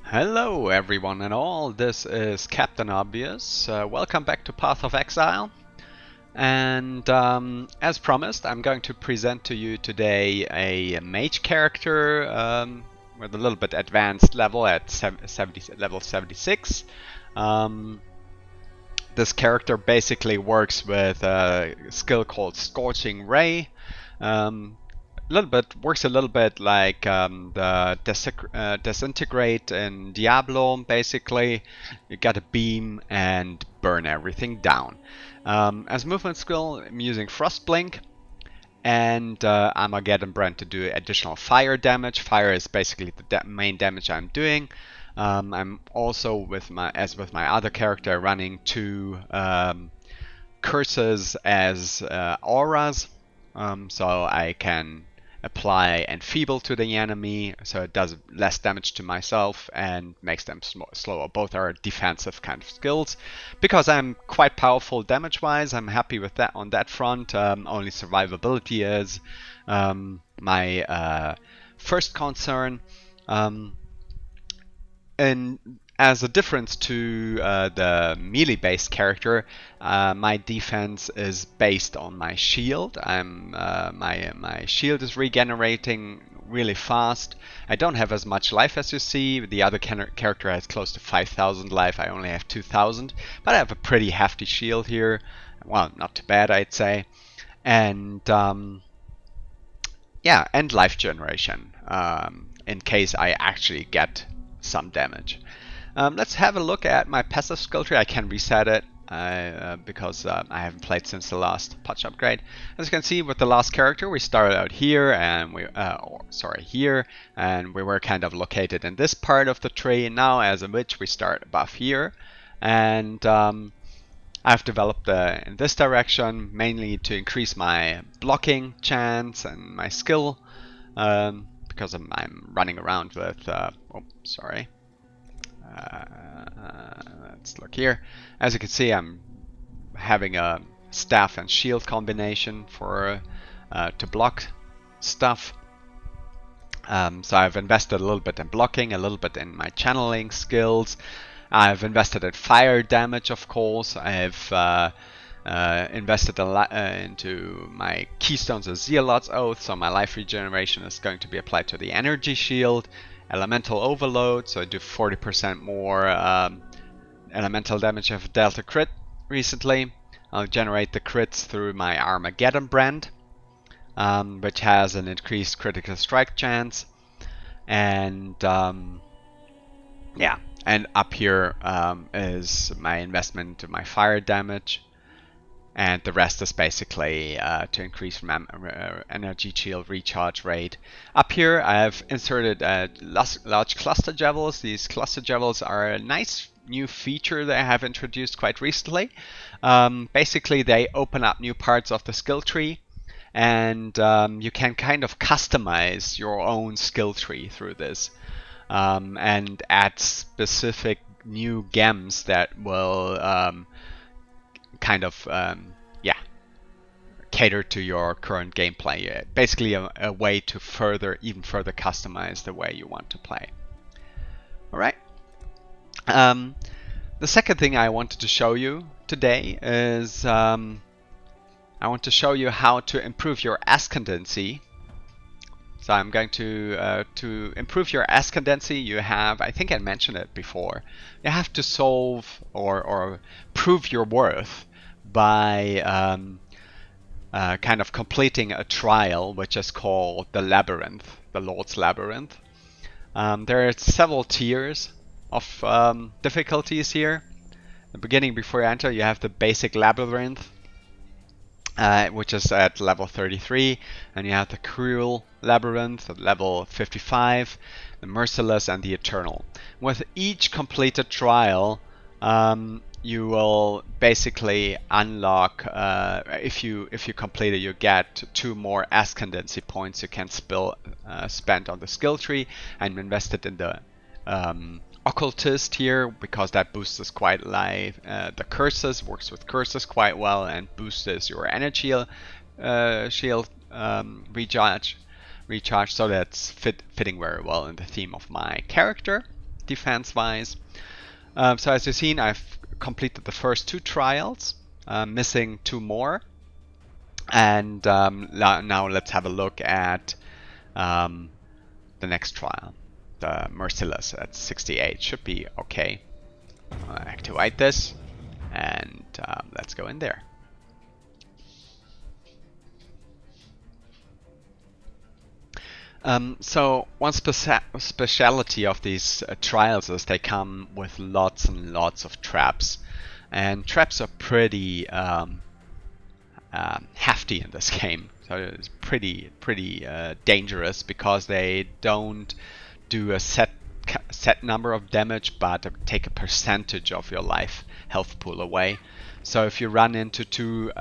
Hello everyone and all, this is Captain Obvious. Welcome back to Path of Exile. And as promised, I'm going to present to you today a mage character with a little bit advanced level at level 76. This character basically works with a skill called Scorching Ray. Works a little bit like the disintegrate in Diablo. Basically, you got a beam and burn everything down. As movement skill, I'm using Frostblink and Armageddon Brand to do additional fire damage. Fire is basically the main damage I'm doing. I'm also with my other character running two curses as auras, so I can apply Enfeeble to the enemy, so it does less damage to myself and makes them slower. Both are defensive kind of skills. Because I'm quite powerful damage-wise, I'm happy with that on that front. Only survivability is my first concern. And as a difference to the melee-based character, my defense is based on my shield. My shield is regenerating really fast. I don't have as much life as you see. The other character has close to 5,000 life. I only have 2,000, but I have a pretty hefty shield here. Well, not too bad, I'd say. And yeah, and life generation in case I actually get some damage. Let's have a look at my passive skill tree. I can reset it because I haven't played since the last patch upgrade. As you can see, with the last character, we started out here and here, and we were kind of located in this part of the tree. Now, as a witch, we start above here, and I've developed in this direction mainly to increase my blocking chance and my skill. Because I'm running around with, let's look here. As you can see, I'm having a staff and shield combination for to block stuff. So I've invested a little bit in blocking, a little bit in my channeling skills. I've invested in fire damage, of course. I've invested a lot into my Keystones of Zealot's Oath, so my life regeneration is going to be applied to the energy shield. Elemental Overload, so I do 40% more elemental damage. I've dealt a crit recently. I'll generate the crits through my Armageddon brand, which has an increased critical strike chance. And yeah, and up here is my investment into my fire damage. And the rest is basically to increase energy shield recharge rate. Up here I've inserted large cluster javelins. These cluster javelins are a nice new feature that I have introduced quite recently. Basically they open up new parts of the skill tree, and you can kind of customize your own skill tree through this, and add specific new gems that will cater to your current gameplay. Basically a way to even further customize the way you want to play. Alright. The second thing I wanted to show you today is I want to show you how to improve your Ascendancy. So I'm going to improve your Ascendancy, you have, I think I mentioned it before, you have to solve or prove your worth by kind of completing a trial, which is called the Labyrinth, the Lord's Labyrinth. There are several tiers of difficulties here. In the beginning, before you enter, you have the basic Labyrinth, which is at level 33, and you have the Cruel Labyrinth at level 55, the Merciless, and the Eternal. With each completed trial, you will basically unlock, if you complete it, you get 2 more Ascendancy points you can spend on the skill tree. I'm invested in the Occultist here because that boosts us quite live. The curses works with curses quite well and boosts your energy shield recharge. So that's fitting very well in the theme of my character. defense-wise. So as you've seen, I've completed the first 2 trials, missing 2 more. And now let's have a look at the next trial. The Merciless at 68 should be okay. Activate this, and let's go in there. So one speciality of these trials is they come with lots and lots of traps, and traps are pretty hefty in this game. So it's pretty dangerous because they don't do a set number of damage, but take a percentage of your health pool away. So if you run into 2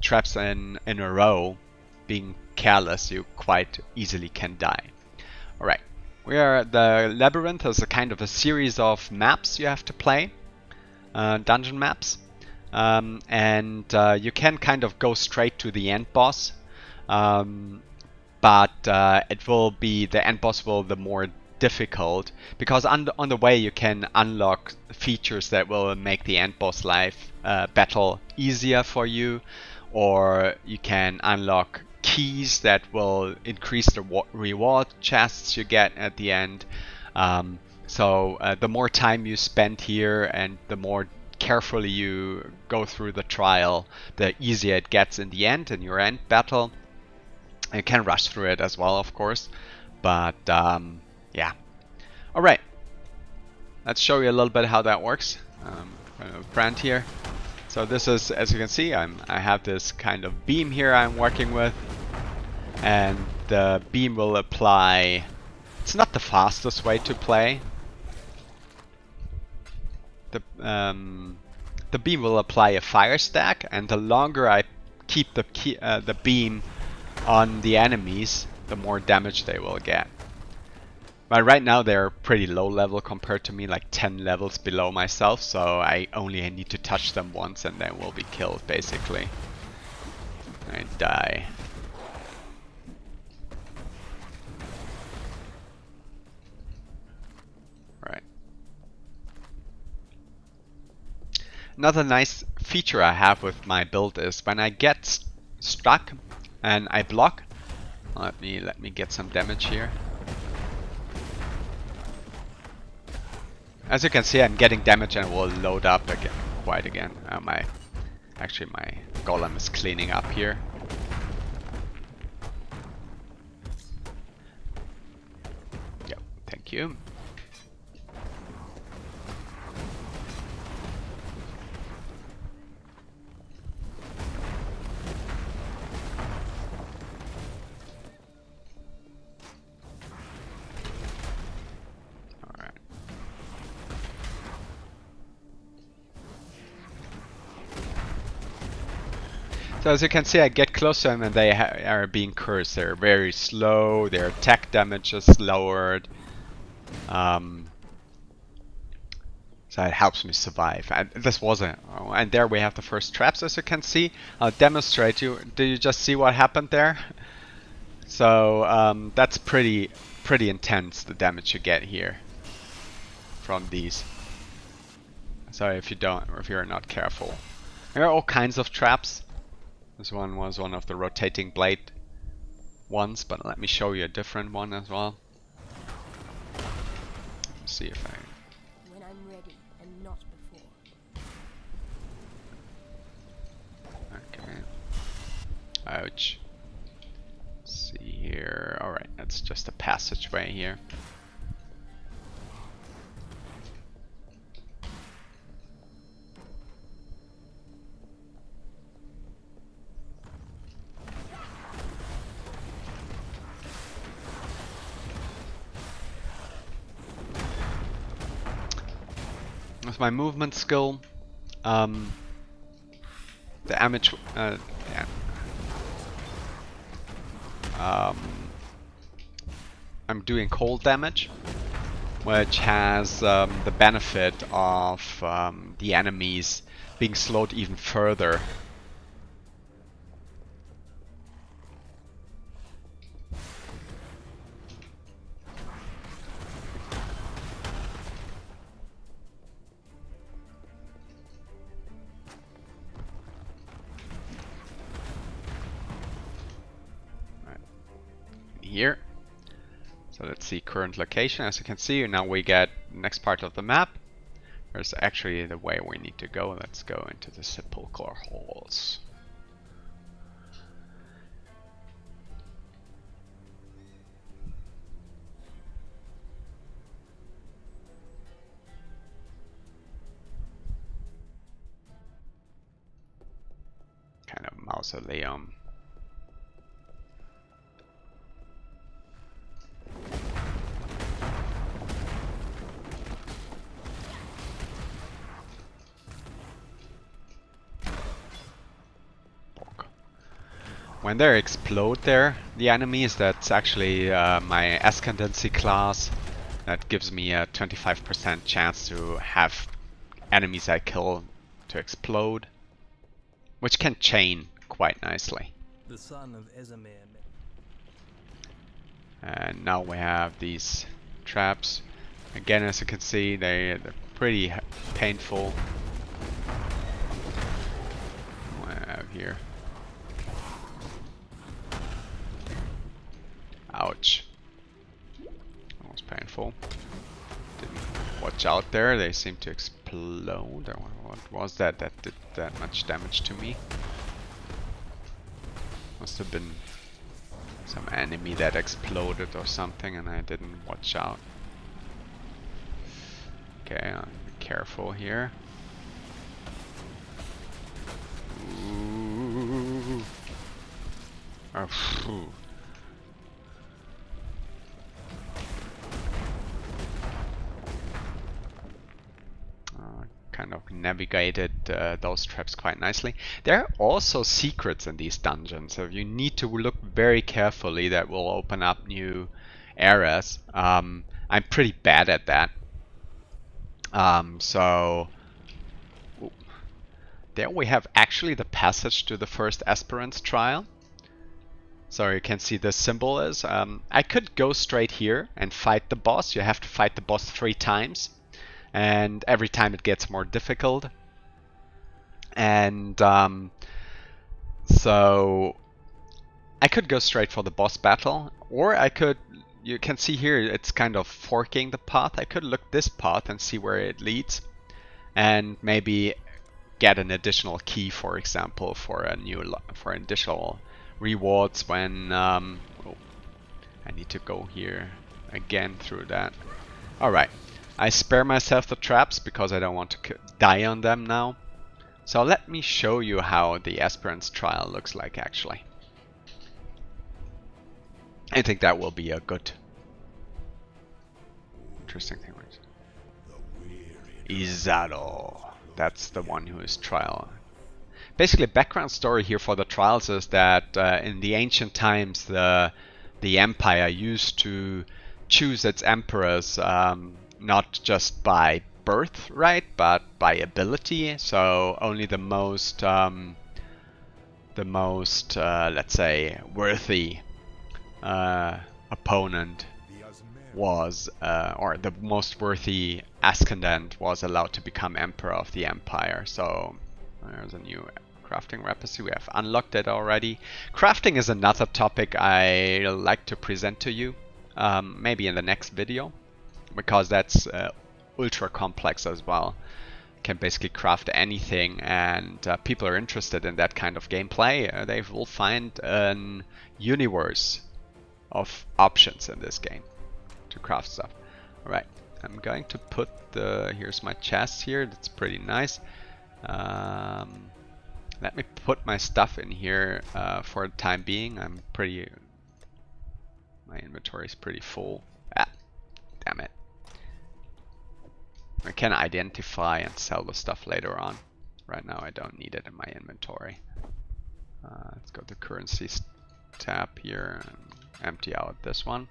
traps in a row, being careless, you quite easily can die. Alright, the labyrinth is a kind of a series of maps you have to play, dungeon maps, and you can kind of go straight to the end boss, but it will be, the end boss will be more difficult, because on the way you can unlock features that will make the end boss battle easier for you, or you can unlock keys that will increase the reward chests you get at the end. So the more time you spend here and the more carefully you go through the trial, the easier it gets in the end, in your end battle. You can rush through it as well, of course, but yeah. Alright, let's show you a little bit how that works. Brand here. So this is, as you can see, I have this kind of beam here I'm working with, and the beam will apply. It's not the fastest way to play. The beam will apply a fire stack, and the longer I keep the beam on the enemies, the more damage they will get. But right now they're pretty low level compared to me, like 10 levels below myself, so I only need to touch them once and then we'll be killed, basically. I die. Right. Another nice feature I have with my build is when I get stuck and I block, let me get some damage here. As you can see, I'm getting damage and it will load up again, quite again. My golem is cleaning up here. Yep, thank you. So as you can see, I get close to them and they are being cursed. They're very slow, their attack damage is lowered. So it helps me survive. And this wasn't. Oh, and there we have the first traps, as you can see. I'll demonstrate you. Do you just see what happened there? So that's pretty intense, the damage you get here from these. So if you're not careful. There are all kinds of traps. This one was one of the rotating blade ones, but let me show you a different one as well. Let's see if I... When I'm ready and not before. Okay. Ouch. Let's see here. Alright, that's just a passageway here. With my movement skill, the damage, I'm doing cold damage, which has the benefit of the enemies being slowed even further. So let's see current location. As you can see, now we get next part of the map. There's actually the way we need to go. Let's go into the sepulchral halls. Kind of mausoleum. When they explode there, the enemies, that's actually my Ascendancy class. That gives me a 25% chance to have enemies I kill to explode, which can chain quite nicely. The son of Ezamir. And now we have these traps. Again, as you can see, they're pretty painful. What do I have here? Ouch. That was painful. Didn't watch out there, they seem to explode. Or what was that that did that much damage to me? Must have been some enemy that exploded or something and I didn't watch out. Okay, I'll be careful here. Ooh. Oh, phew. Kind of navigated those traps quite nicely. There are also secrets in these dungeons, so you need to look very carefully. That will open up new areas. I'm pretty bad at that. So there we have actually the passage to the first aspirant's trial. So you can see the symbol is. I could go straight here and fight the boss. You have to fight the boss 3 times. And every time it gets more difficult. And so I could go straight for the boss battle, or I could, you can see here it's kind of forking the path. I could look this path and see where it leads and maybe get an additional key, for example, for additional rewards when oh, I need to go here again through that. Alright. I spare myself the traps because I don't want to die on them now. So let me show you how the aspirant's trial looks like actually. I think that will be a good, interesting thing. Izado. That's the one who is trial. Basically, background story here for the trials is that in the ancient times the empire used to choose its emperors not just by birthright, but by ability. So only the most, let's say, worthy opponent was, or the most worthy ascendant was allowed to become emperor of the empire. So there's a new crafting recipe. We have unlocked it already. Crafting is another topic I like to present to you, maybe in the next video. Because that's ultra complex as well. You can basically craft anything, and people are interested in that kind of gameplay. They will find an universe of options in this game to craft stuff. Alright, I'm going to put the, here's my chest here, that's pretty nice. Let me put my stuff in here for the time being. My inventory is pretty full. Ah, damn it. I can identify and sell the stuff later on. Right now I don't need it in my inventory. Let's go to currencies tab here and empty out this one.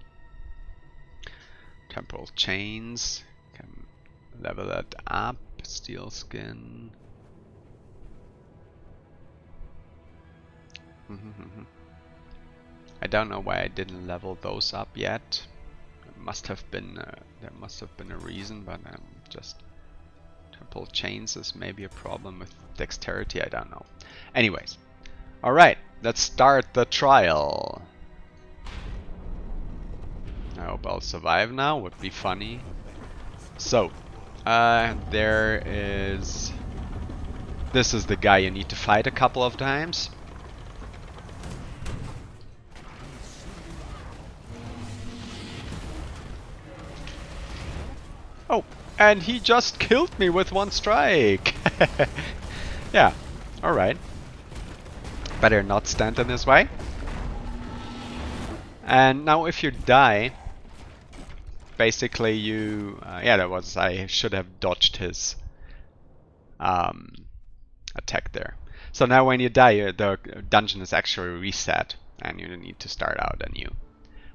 Temporal chains, can level that up. Steel skin. I don't know why I didn't level those up yet. Must have been there must have been a reason, but just temporal chains is maybe a problem with dexterity. I don't know. Anyways, all right, let's start the trial. I hope I'll survive now, would be funny. So, there is... This is the guy you need to fight a couple of times. Oh, and he just killed me with one strike! Yeah, alright. Better not stand in his way. And now if you die, basically you... yeah, that was... I should have dodged his attack there. So now when you die, the dungeon is actually reset, and you need to start out anew.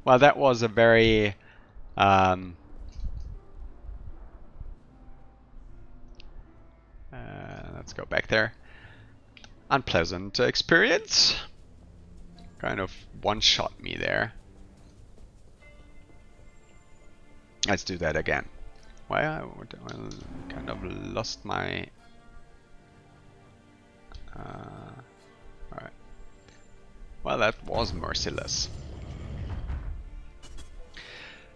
Well, that was a very... let's go back there. Unpleasant experience. Kind of one-shot me there. Let's do that again. Well, I kind of lost my... Alright. Well, that was Merciless.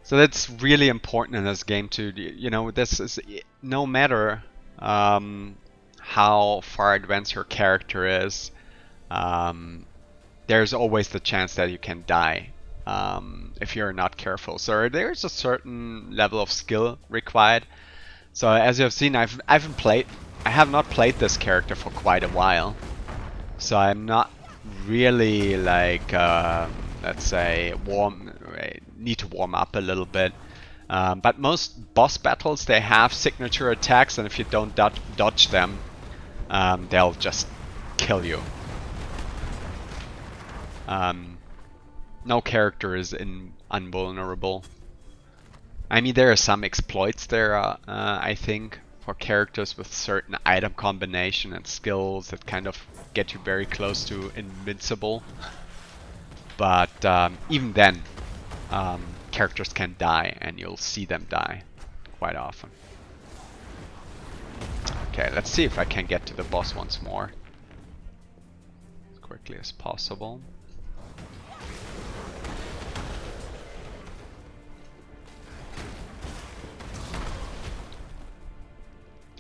So that's really important in this game to, you know, this is no matter how far advanced your character is, there's always the chance that you can die if you're not careful. So there's a certain level of skill required. So as you have seen, I have not played this character for quite a while, so I'm not really like let's say need to warm up a little bit. But most boss battles, they have signature attacks, and if you don't dodge them, they'll just kill you. No character is invulnerable. I mean, there are some exploits there, I think, for characters with certain item combination and skills that kind of get you very close to invincible. But even then, characters can die, and you'll see them die quite often. Okay, let's see if I can get to the boss once more as quickly as possible.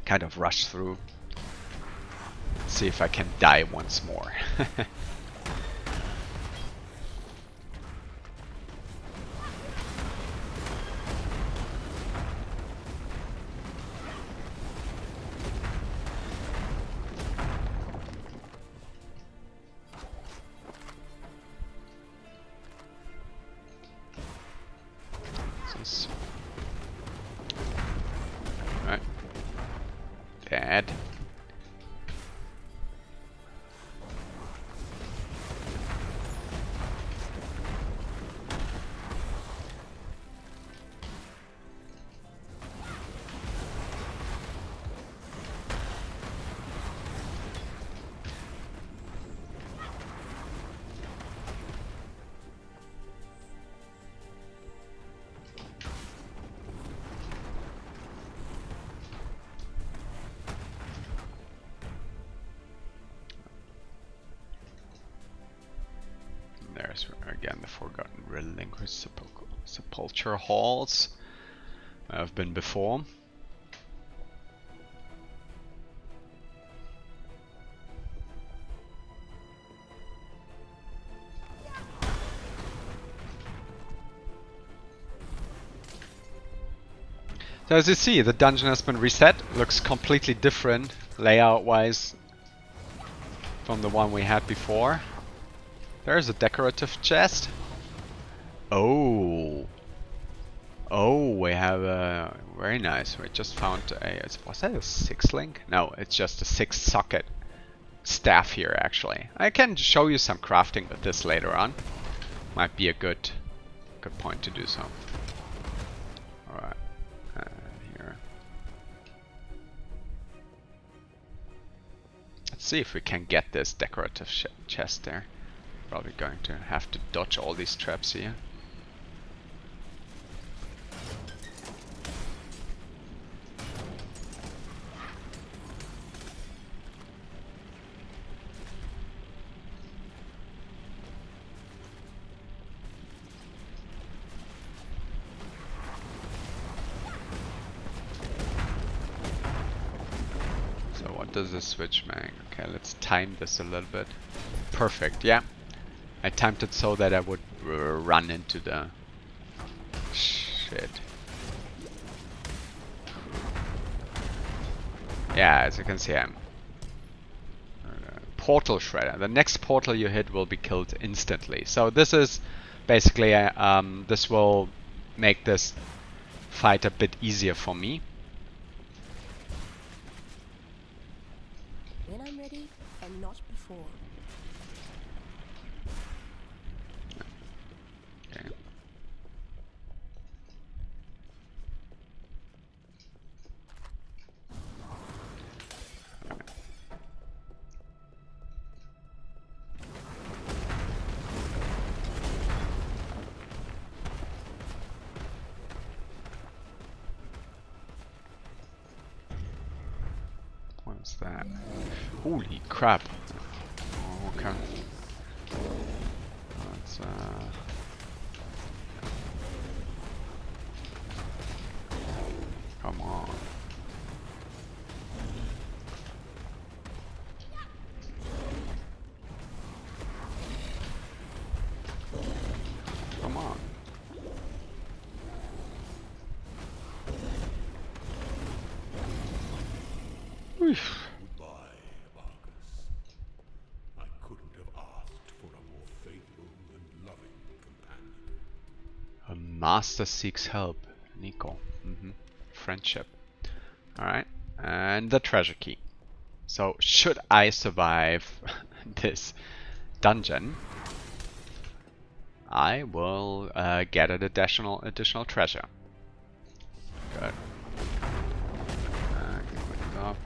Kind of rush through. See if I can die once more. Alright. Dead. There's again the forgotten relinquished sepulture halls. I've been before. So as you see, the dungeon has been reset. Looks completely different layout-wise from the one we had before. There's a decorative chest. Oh. Oh, we have a... Very nice. We just found a... Was that a 6-link? No, it's just a 6-socket staff here, actually. I can show you some crafting with this later on. Might be a good point to do so. Alright. Here. Let's see if we can get this decorative chest there. Probably going to have to dodge all these traps here. What does this switch make? Okay, let's time this a little bit. Perfect, yeah. I timed it so that I would run into the... Shit. Yeah, as you can see, I'm... Portal Shredder. The next portal you hit will be killed instantly. So this is basically, this will make this fight a bit easier for me. When I'm ready, and not before. Okay. What's that? Holy crap! Oh, okay. Let's come on. Come on. Oof. Goodbye, Marcus. I couldn't have asked for a more faithful and loving companion. A master seeks help. Nico. Friendship. Alright. And the treasure key. So, should I survive this dungeon, I will get an additional treasure. Good. Get rid of.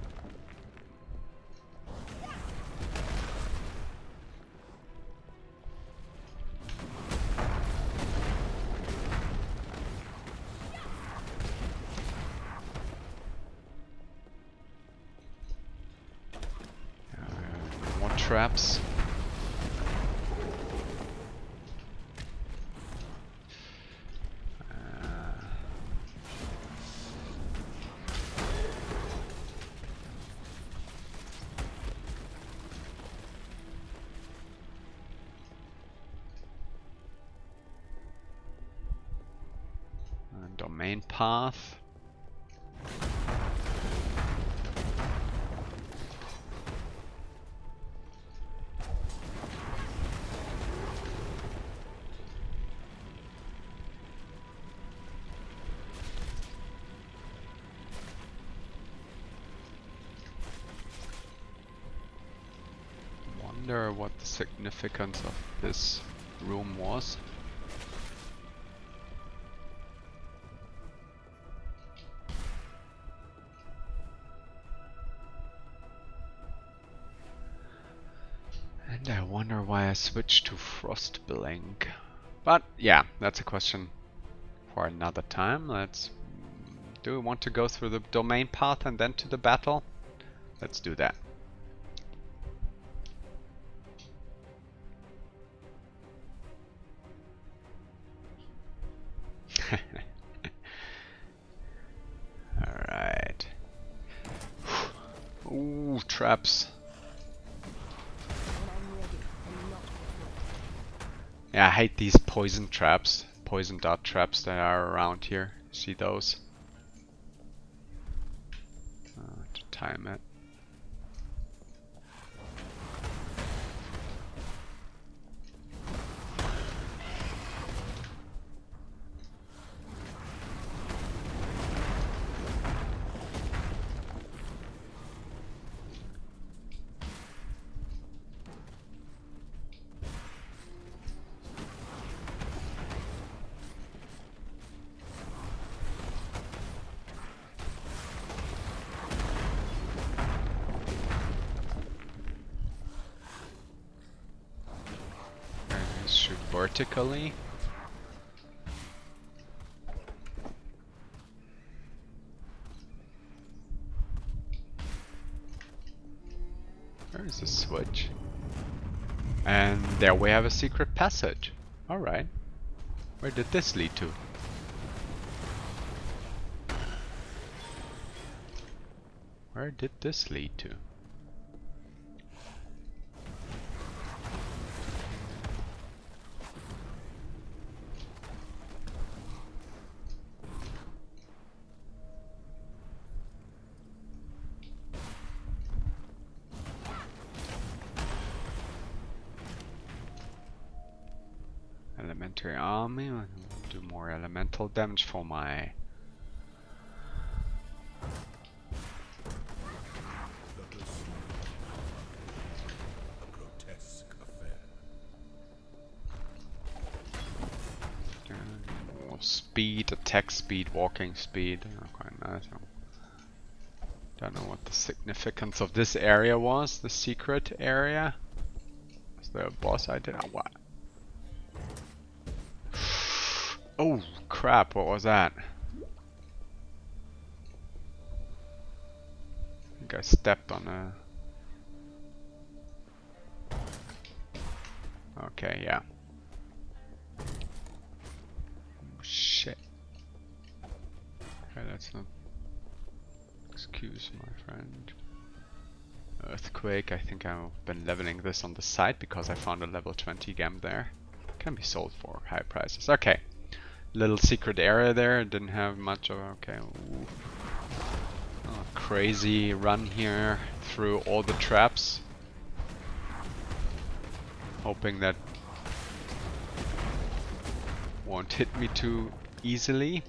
More traps. Domain path. Wonder what the significance of this room was. And I wonder why I switched to Frostblink. But yeah, that's a question for another time. Do we want to go through the domain path and then to the battle? Let's do that. Alright. Ooh, traps. When I'm ready, and not before. Yeah, I hate these poison traps. Poison dot traps that are around here. See those? To time it. Shoot vertically. There is a switch. And there we have a secret passage. Alright. Where did this lead to? Where did this lead to? military army. I'll do more elemental damage for my... The pursuit. A grotesque affair. More speed, attack speed, walking speed. Quite nice. Don't know what the significance of this area was. The secret area. Is there a boss I did? Oh, what? Oh crap! What was that? I think I stepped on a... Okay, yeah. Oh, shit. Okay, that's not... Excuse my friend. Earthquake. I think I've been leveling this on the side because I found a level 20 gem there. Can be sold for high prices. Okay. Little secret area there. Didn't have much of... Okay. Ooh. Oh, crazy run here through all the traps. Hoping that won't hit me too easily.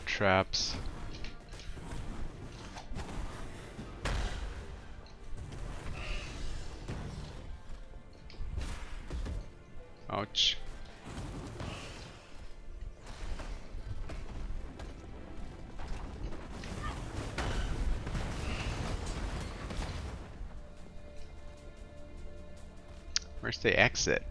Traps. Ouch. Where's the exit?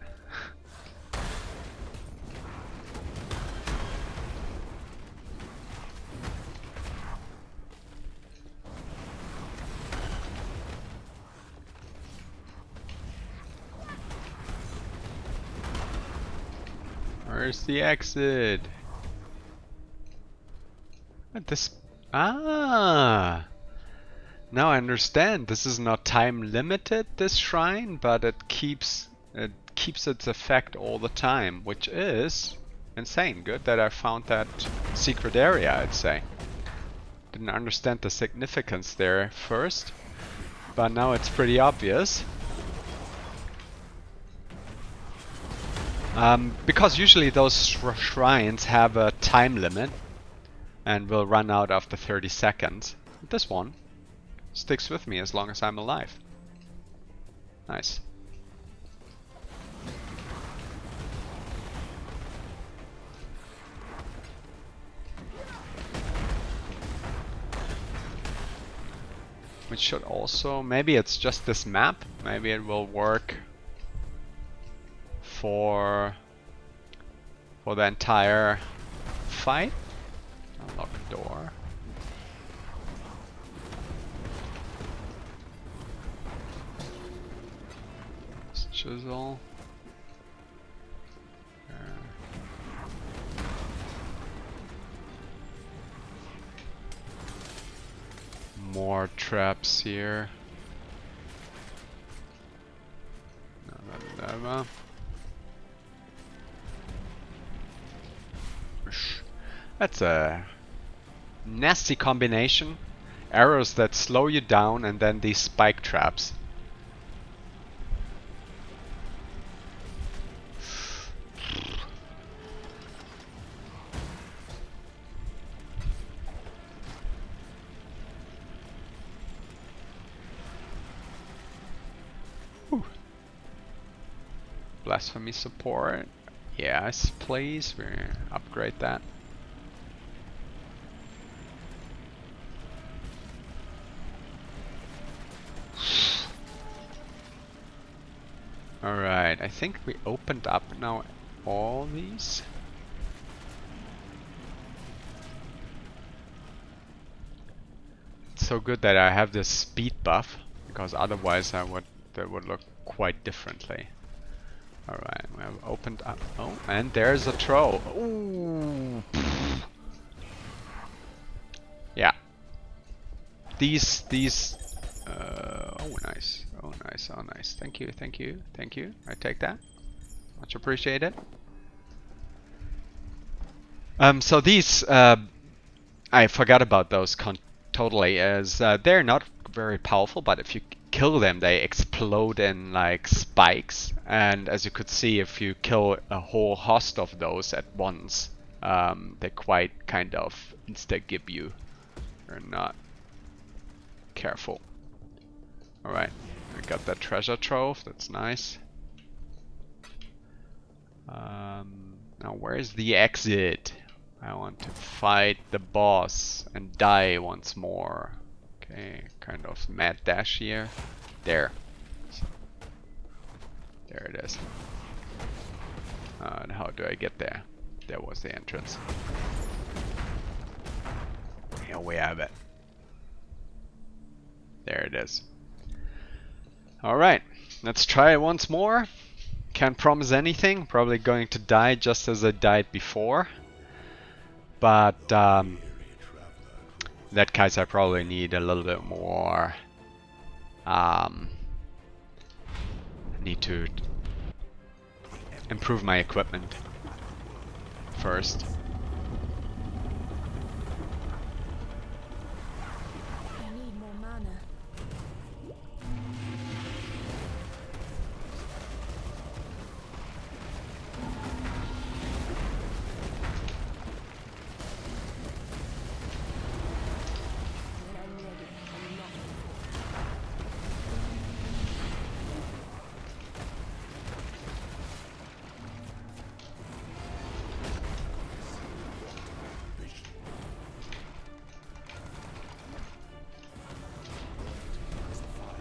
Where's the exit? What this? Ah! Now I understand. This is not time limited, this shrine, but it keeps its effect all the time, which is insane. Good that I found that secret area, I'd say. Didn't understand the significance there first, but now it's pretty obvious. Because usually those shrines have a time limit and will run out after 30 seconds. This one sticks with me as long as I'm alive. Nice. Which should also... Maybe it's just this map. Maybe it will work for the entire fight. Unlock door. Let's chisel. More traps here. Never. That's a nasty combination. Arrows that slow you down and then these spike traps. Whew. Blasphemy support. Yes, please. We upgrade that. Alright, I think we opened up now all these. It's so good that I have this speed buff, because otherwise that would look quite differently. Alright, we have opened up. Oh, and there's a troll. Ooh. Yeah. These. Oh, nice. Oh, nice. Oh, nice. Thank you. Thank you. Thank you. I take that. Much appreciated. So these, I forgot about those totally, as they're not very powerful, but if you kill them, they explode in like spikes. And as you could see, if you kill a whole host of those at once, they quite kind of insta-gib you. You're not careful. Alright, I got that treasure trove, that's nice. Now where's the exit? I want to fight the boss and die once more. Okay, kind of mad dash here. There. There it is. And how do I get there? There was the entrance. Here we have it. There it is. Alright, let's try it once more. Can't promise anything. Probably going to die just as I died before. But in that case, I probably need a little bit more. Need to improve my equipment first. I need more mana. When I'm ready, and not before.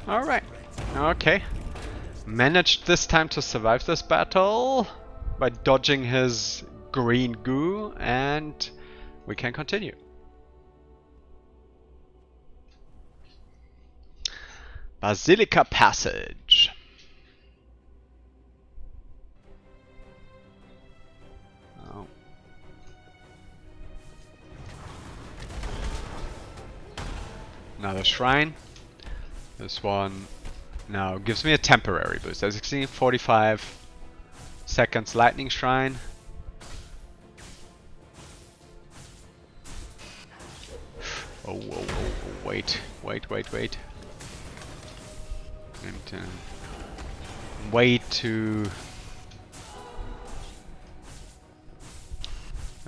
Alright, okay. Managed this time to survive this battle by dodging his green goo, and we can continue. Basilica Passage. Oh. Another shrine. This one now gives me a temporary boost. As you can see, 45 seconds lightning shrine. Oh, wait. And wait to...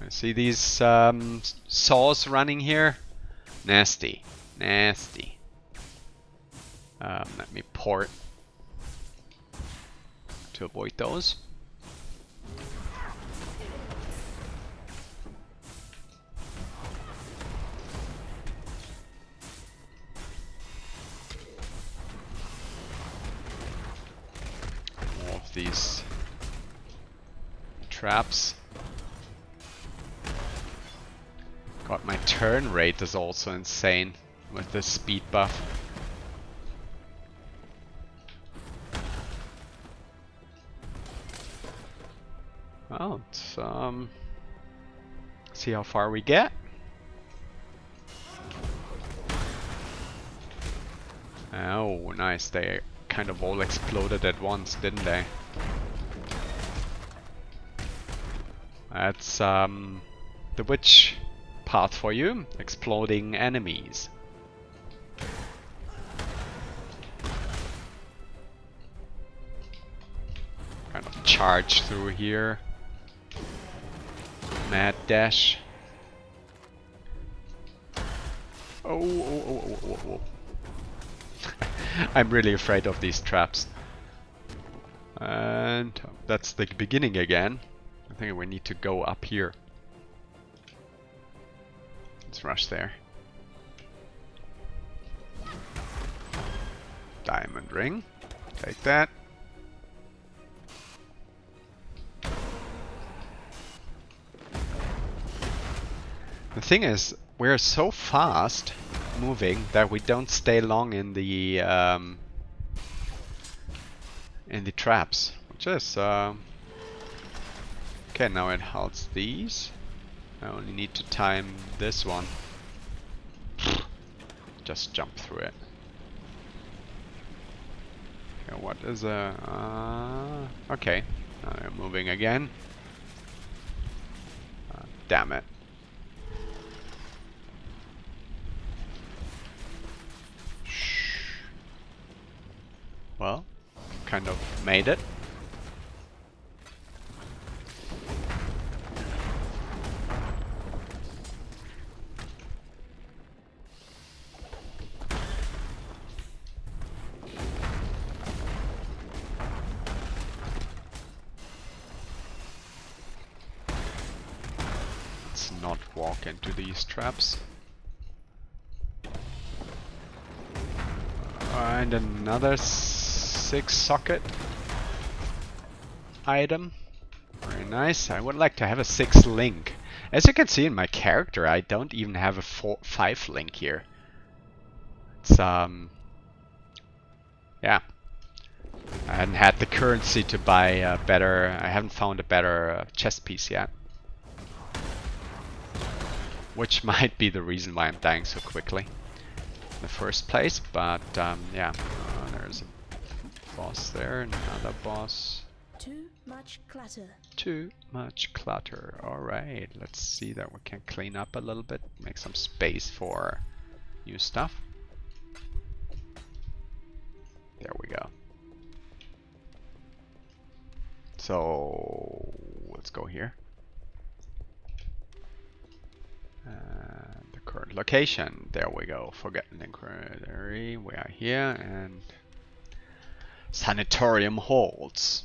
I see these saws running here. Nasty. Let me port to avoid those. More of these traps. God, my turn rate is also insane with this speed buff. Well, let's see how far we get. Oh, nice. They kind of all exploded at once, didn't they? That's the witch path for you. Exploding enemies. Kind of charge through here. Mad dash. Oh. I'm really afraid of these traps. And that's the beginning again. I think we need to go up here. Let's rush there. Diamond ring. Take that. The thing is, we're so fast moving that we don't stay long in the traps. which is okay. Now it halts these. I only need to time this one. Just jump through it. Okay, what is okay, now they're moving again. Damn it. Shh. Well, kind of made it. Not walk into these traps. And another 6 socket item. Very nice. I would like to have a 6 link. As you can see in my character, I don't even have a 5 link here. It's yeah. I hadn't had the currency to buy a better. I haven't found a better chest piece yet. Which might be the reason why I'm dying so quickly in the first place, but yeah. There's a boss there, another boss. Too much clutter. Too much clutter. Alright, let's see that we can clean up a little bit, make some space for new stuff. There we go. So let's go here. The current location. There we go. Forgotten Inquiry. We are here, and Sanatorium holds.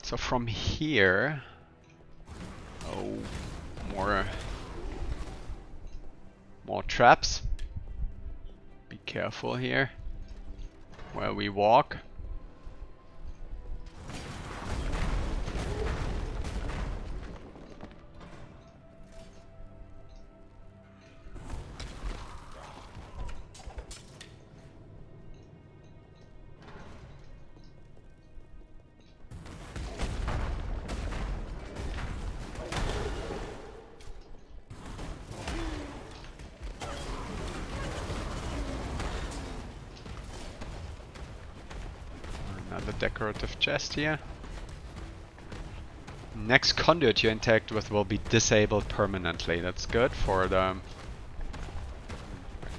So from here, oh, more traps. Be careful here where we walk. Another decorative chest here. Next conduit you interact with will be disabled permanently. That's good for the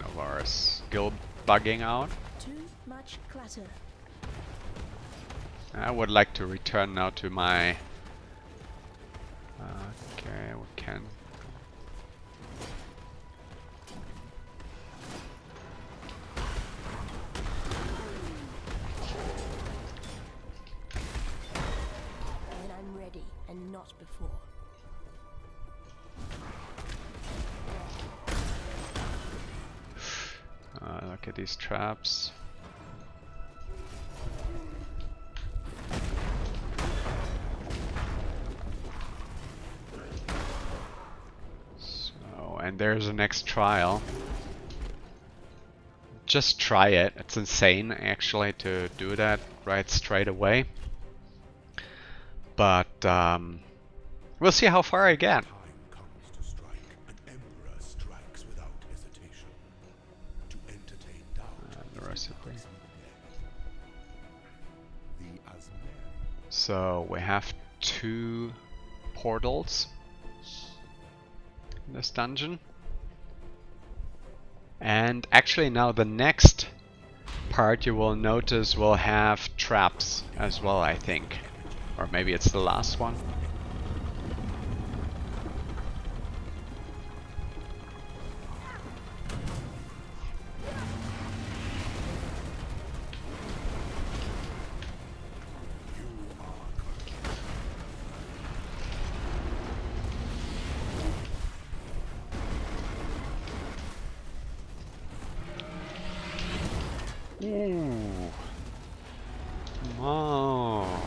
of our skill bugging out. Too much clutter. I would like to return now to my. Okay, we can. When I'm ready and not before. Look at these traps. So, and there's the next trial. Just try it. It's insane actually to do that right straight away. But we'll see how far I get. Time comes to strike, an emperor strikes without hesitation. To entertain doubt. The recipe. The Asmeri. So we have 2 portals in this dungeon. And actually now the next part you will notice will have traps as well, I think. Or maybe it's the last one. Ooh. Come on.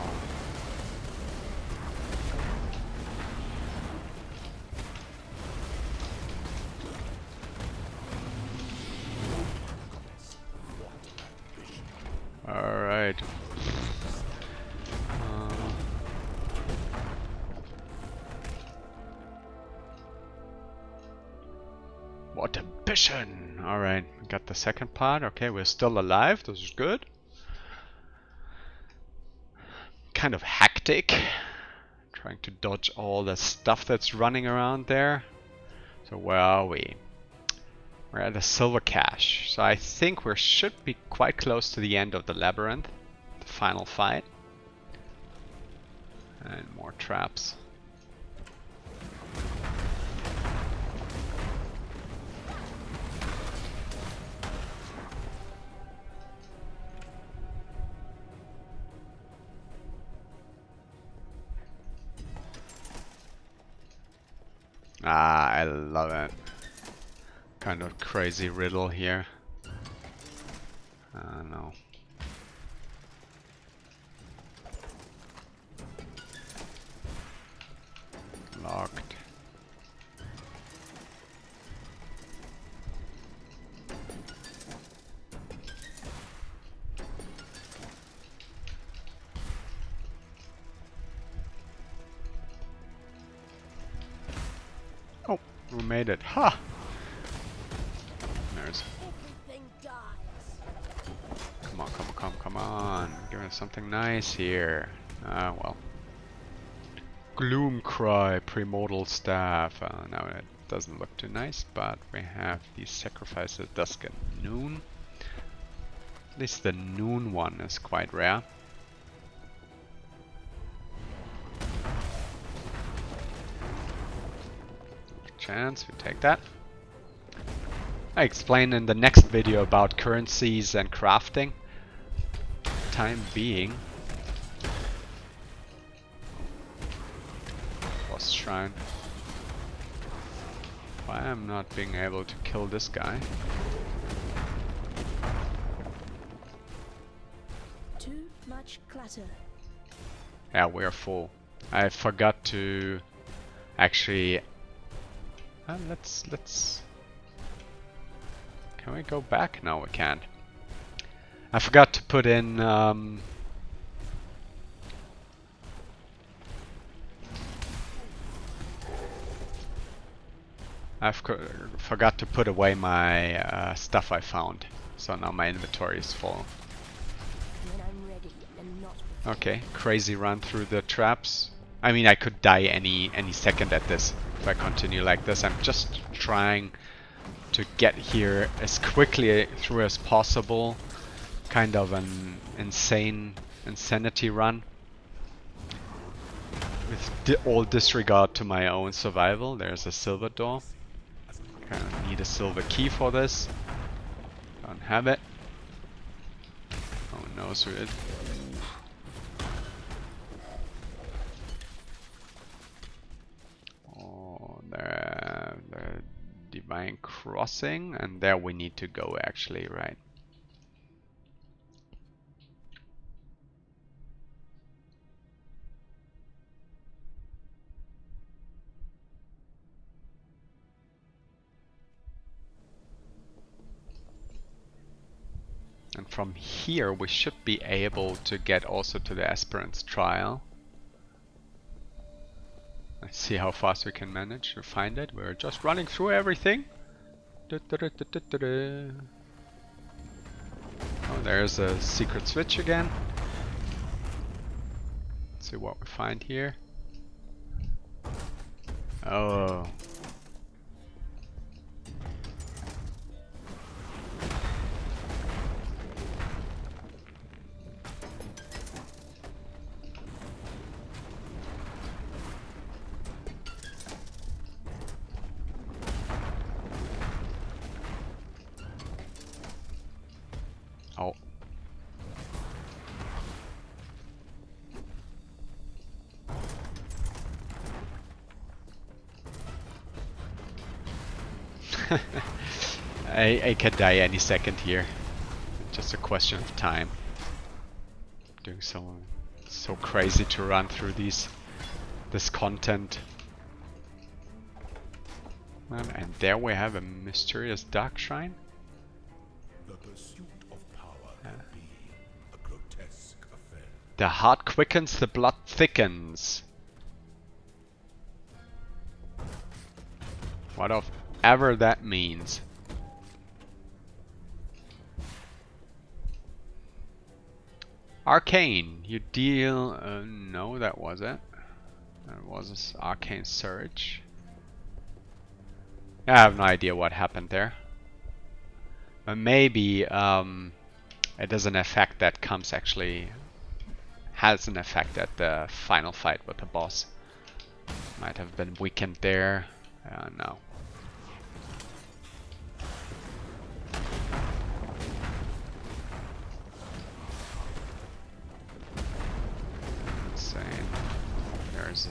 What ambition! Alright, got the second part. Okay, we're still alive. This is good. Kind of hectic. Trying to dodge all the stuff that's running around there. So where are we? We're at a silver cache. So I think we should be quite close to the end of the labyrinth. The final fight. And more traps. Ah, I love it. Kind of crazy riddle here. No. Locked. Oh, we made it. Ha! There's. Everything dies. Come on, come on. Give us something nice here. Ah, well. Gloom Cry, Premortal Staff. Now it doesn't look too nice, but we have these sacrifices dusk at noon. At least the noon one is quite rare. Chance, we take that. I explain in the next video about currencies and crafting. Time being. Boss Shrine. Why am not being able to kill this guy? Too much clutter. Yeah, we're full. I forgot to actually. Let's. Can we go back? No, we can't. I forgot to put in. Forgot to put away my stuff I found, so now my inventory is full. When I'm ready and not. Okay, crazy run through the traps. I mean, I could die any second at this if I continue like this. I'm just trying to get here as quickly through as possible. Kind of an insanity run. With all disregard to my own survival. There's a silver door. Okay, I need a silver key for this. Don't have it. Oh no, so it. Oh, the Divine Crossing, and there we need to go actually, right? And from here we should be able to get also to the Aspirant's Trial. Let's see how fast we can manage to find it. We're just running through everything. Oh, there's a secret switch again. Let's see what we find here. Oh. Oh. I could die any second here. Just a question of time. Doing so crazy to run through this content. Well, and there we have a mysterious dark shrine. The pursuit of power can be a grotesque affair. The heart quickens, the blood thickens. What of whatever that means. Arcane, you deal... no, that was it. That was Arcane Surge. I have no idea what happened there. But maybe it is an effect that comes actually... has an effect at the final fight with the boss. Might have been weakened there. No. Insane. There's a...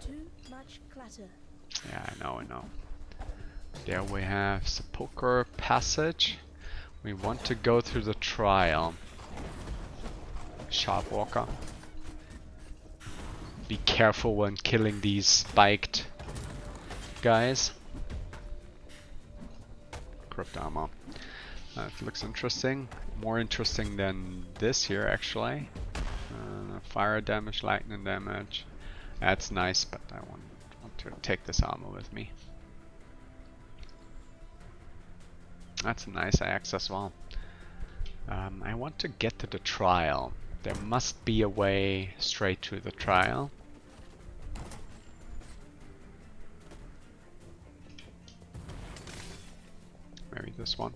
Too much clatter. Yeah, I know. There we have Sepulchre Passage. We want to go through the trial. Sharp Walker. Be careful when killing these spiked guys. Crypt armor. That looks interesting. More interesting than this here, actually. Fire damage, lightning damage. That's nice, but I want to take this armor with me. That's a nice axe as well. I want to get to the trial. There must be a way straight to the trial. Maybe this one.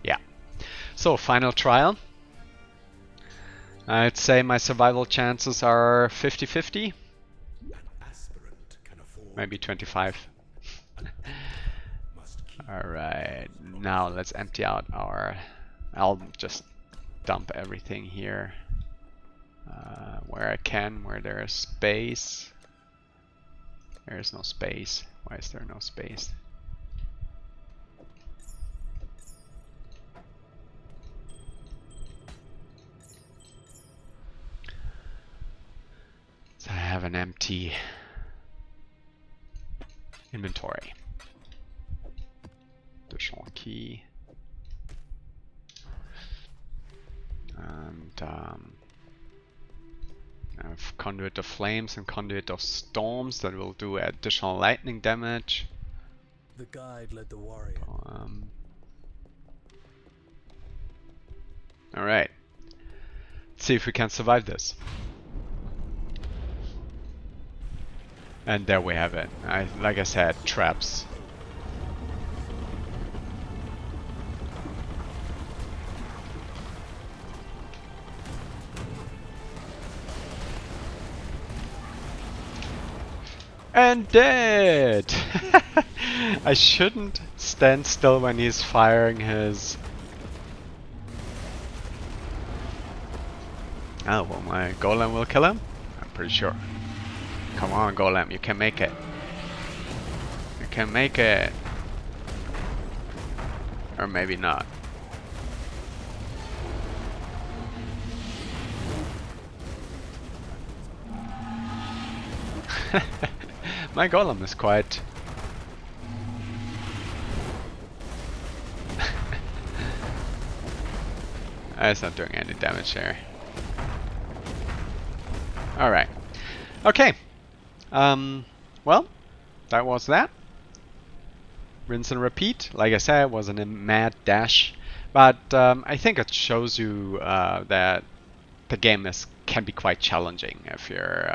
Yeah. So, final trial. I'd say my survival chances are 50-50. Maybe 25. Alright, now let's empty out our... I'll just dump everything here. Where I can, where there is space. There is no space. Why is there no space? So I have an empty inventory. Additional key. And I have Conduit of Flames and Conduit of Storms that will do additional lightning damage. The guide led the warrior. Alright. Let's see if we can survive this. And there we have it. Like I said, traps. And dead! I shouldn't stand still when he's firing his... Oh, well, my golem will kill him? I'm pretty sure. Come on, golem, you can make it. You can make it. Or maybe not. My golem is quite... It's not doing any damage there. Alright. Okay. Well, that was that. Rinse and repeat. Like I said, it wasn't a mad dash. But I think it shows you that the game can be quite challenging if you're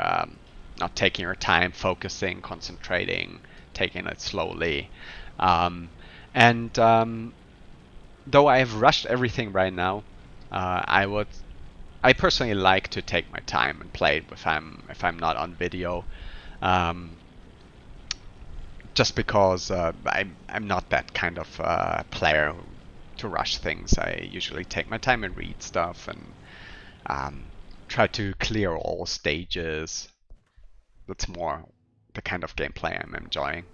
not taking your time, focusing, concentrating, taking it slowly. Though I have rushed everything right now, I personally like to take my time and play it if I'm not on video, just because I'm not that kind of player to rush things. I usually take my time and read stuff and try to clear all stages. That's more the kind of gameplay I'm enjoying.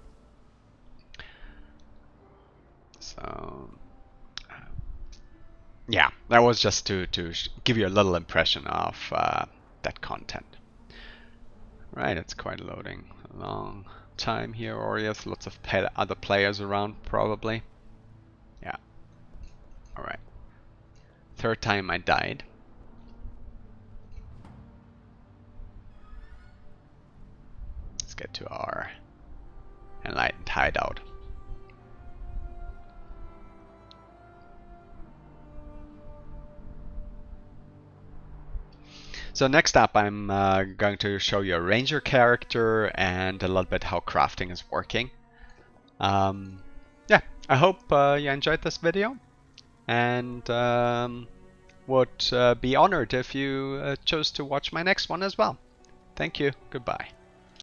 So yeah, that was just to give you a little impression of that content. Right, it's quite loading. long time here, or yes, lots of other players around probably. Yeah. Alright. Third time I died. Let's get to our enlightened hideout. So next up I'm going to show you a ranger character and a little bit how crafting is working. Yeah, I hope you enjoyed this video, and would be honored if you chose to watch my next one as well. Thank you, goodbye.